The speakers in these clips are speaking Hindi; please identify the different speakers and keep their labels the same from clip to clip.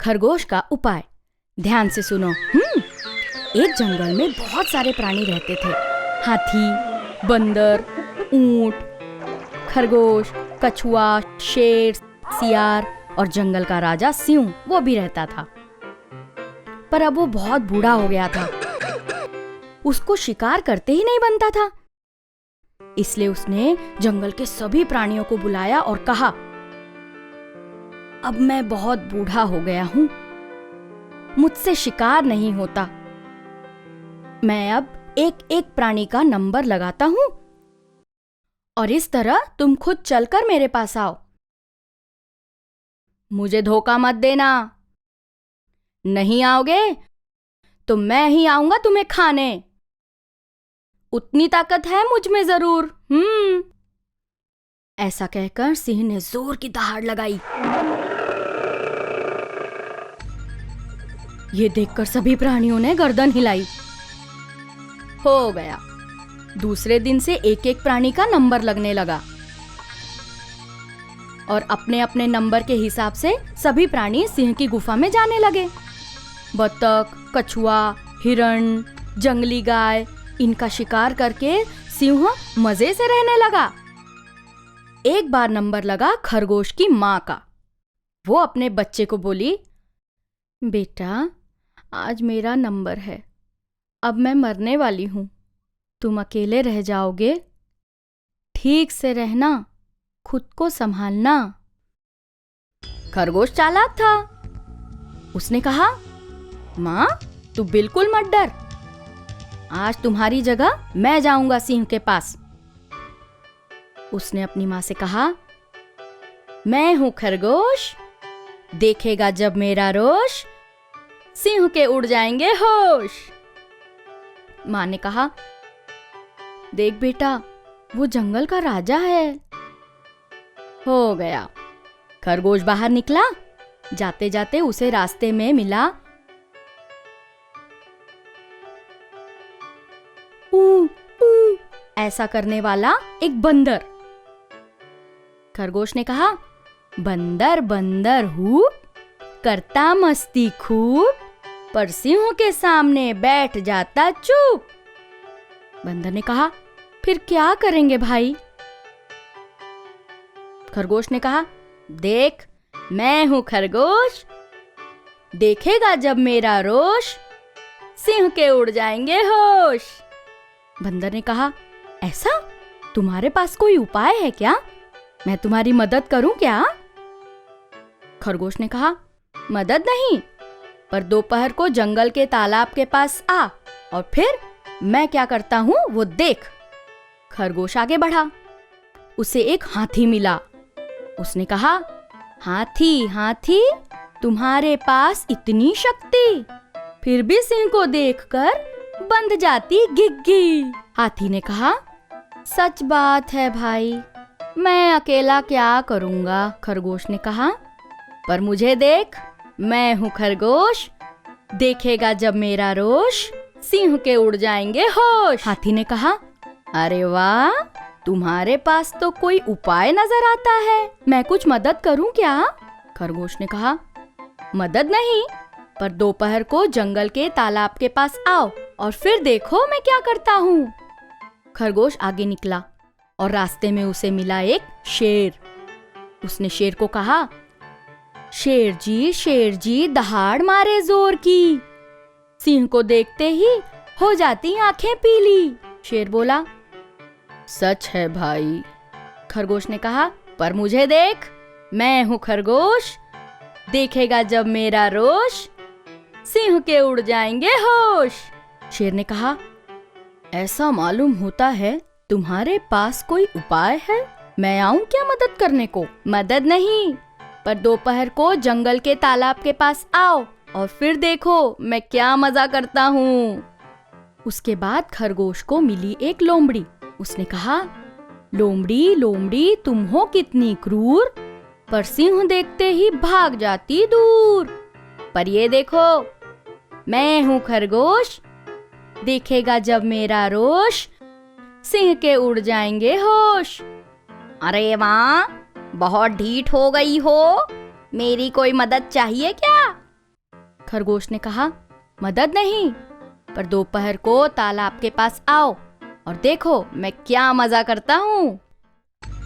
Speaker 1: खरगोश का उपाय। ध्यान से सुनो। एक जंगल में बहुत सारे प्राणी रहते थे। हाथी, बंदर, ऊंट, खरगोश, कछुआ, शेर, सियार और जंगल का राजा सिंह वो भी रहता था। पर अब वो बहुत बूढ़ा हो गया था। उसको शिकार करते ही नहीं बनता था। इसलिए उसने जंगल के सभी प्राणियों को बुलाया और कहा, अब मैं बहुत बूढ़ा हो गया हूं, मुझसे शिकार नहीं होता। मैं अब एक एक प्राणी का नंबर लगाता हूं और इस तरह तुम खुद चलकर मेरे पास आओ। मुझे धोखा मत देना। नहीं आओगे तो मैं ही आऊंगा तुम्हें खाने। उतनी ताकत है मुझ में जरूर। ऐसा कहकर सिंह ने जोर की दहाड़ लगाई। ये देखकर सभी प्राणियों ने गर्दन हिलाई। हो गया। दूसरे दिन से एक एक प्राणी का नंबर लगने लगा और अपने अपने नंबर के हिसाब से सभी प्राणी सिंह की गुफा में जाने लगे। बतख, कछुआ, हिरण, जंगली गाय, इनका शिकार करके सिंह मजे से रहने लगा। एक बार नंबर लगा खरगोश की माँ का। वो अपने बच्चे को बोली, बेटा आज मेरा नंबर है, अब मैं मरने वाली हूँ, तुम अकेले रह जाओगे, ठीक से रहना, खुद को संभालना। खरगोश चालाक था। उसने कहा, माँ तू बिल्कुल मत डर, आज तुम्हारी जगह मैं जाऊंगा सिंह के पास। उसने अपनी माँ से कहा, मैं हूं खरगोश, देखेगा जब मेरा रोष, सिंह के उड़ जाएंगे होश। माँ ने कहा, देख बेटा वो जंगल का राजा है। हो गया। खरगोश बाहर निकला। जाते जाते उसे रास्ते में मिला ऊ ऐसा करने वाला एक बंदर। खरगोश ने कहा, बंदर बंदर हूँ, करता मस्ती खूब, पर सिंह के सामने बैठ जाता चुप। बंदर ने कहा, फिर क्या करेंगे भाई? खरगोश ने कहा, देख मैं हूं खरगोश, देखेगा जब मेरा रोष, सिंह के उड़ जाएंगे होश। बंदर ने कहा, ऐसा? तुम्हारे पास कोई उपाय है क्या? मैं तुम्हारी मदद करूं क्या? खरगोश ने कहा, मदद नहीं, पर दोपहर को जंगल के तालाब के पास आ और फिर मैं क्या करता हूं वो देख। खरगोश आगे बढ़ा। उसे एक हाथी मिला। उसने कहा, हाथी हाथी तुम्हारे पास इतनी शक्ति, फिर भी सिंह को देखकर बंध जाती गिग्गी। हाथी ने कहा, सच बात है भाई, मैं अकेला क्या करूंगा। खरगोश ने कहा, पर मुझे देख, मैं हूं खरगोश, देखेगा जब मेरा रोष, सिंह के उड़ जाएंगे होश। हाथी ने कहा, अरे वाह, तुम्हारे पास तो कोई उपाय नजर आता है, मैं कुछ मदद करूं क्या? खरगोश ने कहा, मदद नहीं, पर दोपहर को जंगल के तालाब के पास आओ और फिर देखो मैं क्या करता हूँ। खरगोश आगे निकला और रास्ते में उसे मिला एक शेर। उसने शेर को कहा, शेर जी दहाड़ मारे जोर की, सिंह को देखते ही हो जाती आंखें पीली। शेर बोला, सच है भाई। खरगोश ने कहा, पर मुझे देख, मैं हूं खरगोश, देखेगा जब मेरा रोष, सिंह के उड़ जाएंगे होश। शेर ने कहा, ऐसा मालूम होता है तुम्हारे पास कोई उपाय है, मैं आऊं क्या मदद करने को? मदद नहीं, पर दोपहर को जंगल के तालाब के पास आओ और फिर देखो मैं क्या मजा करता हूँ। उसके बाद खरगोश को मिली एक लोमड़ी। उसने कहा, लोमड़ी लोमड़ी तुम हो कितनी क्रूर, पर सिंह देखते ही भाग जाती दूर। पर ये देखो, मैं हूँ खरगोश, देखेगा जब मेरा रोष, सिंह के उड़ जाएंगे होश। अरे वाह, बहुत ढीठ हो गई हो, मेरी कोई मदद चाहिए क्या? खरगोश ने कहा, मदद नहीं, पर दोपहर को तालाब के पास आओ और देखो मैं क्या मजा करता हूँ।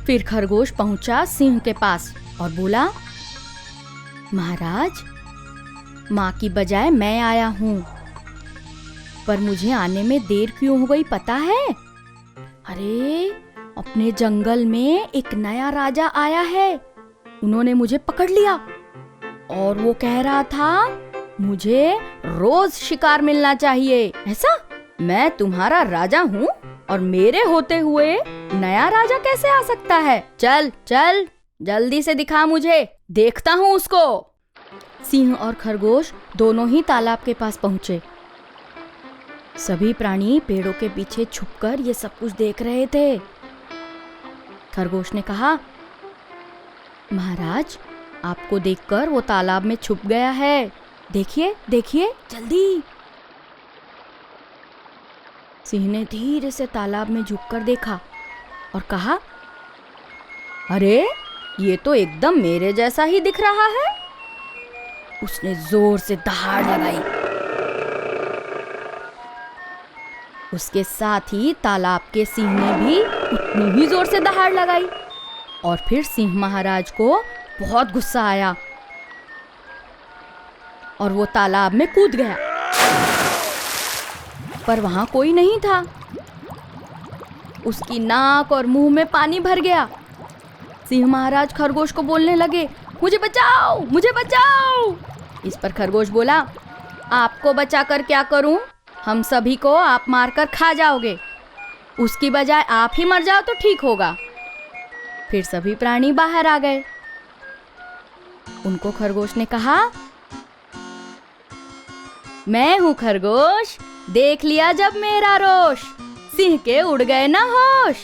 Speaker 1: फिर खरगोश पहुंचा सिंह के पास और बोला, महाराज, माँ की बजाय मैं आया हूँ, पर मुझे आने में देर क्यों हो गई पता है? अरे, अपने जंगल में एक नया राजा आया है। उन्होंने मुझे पकड़ लिया और वो कह रहा था मुझे रोज शिकार मिलना चाहिए। ऐसा? मैं तुम्हारा राजा हूँ और मेरे होते हुए नया राजा कैसे आ सकता है? चल चल, जल्दी से दिखा मुझे, देखता हूँ उसको। सिंह और खरगोश दोनों ही तालाब के पास पहुंचे। सभी प्राणी पेड़ों के पीछे छुपकर ये सब कुछ देख रहे थे। खरगोश ने कहा, महाराज, आपको देखकर वो तालाब में छुप गया है। देखिए देखिए, जल्दी। सिंह ने धीरे से तालाब में झुककर देखा और कहा, अरे, ये तो एकदम मेरे जैसा ही दिख रहा है। उसने जोर से दहाड़ लगाई। उसके साथ ही तालाब के सिंह ने भी उतनी ही जोर से दहाड़ लगाई और फिर सिंह महाराज को बहुत गुस्सा आया और वो तालाब में कूद गया। पर वहां कोई नहीं था। उसकी नाक और मुंह में पानी भर गया। सिंह महाराज खरगोश को बोलने लगे, मुझे बचाओ, मुझे बचाओ। इस पर खरगोश बोला, आपको बचाकर क्या करूं? हम सभी को आप मारकर खा जाओगे। उसकी बजाय आप ही मर जाओ तो ठीक होगा। फिर सभी प्राणी बाहर आ गए। उनको खरगोश ने कहा, मैं हूं खरगोश, देख लिया जब मेरा रोष, सिंह के उड़ गए ना होश।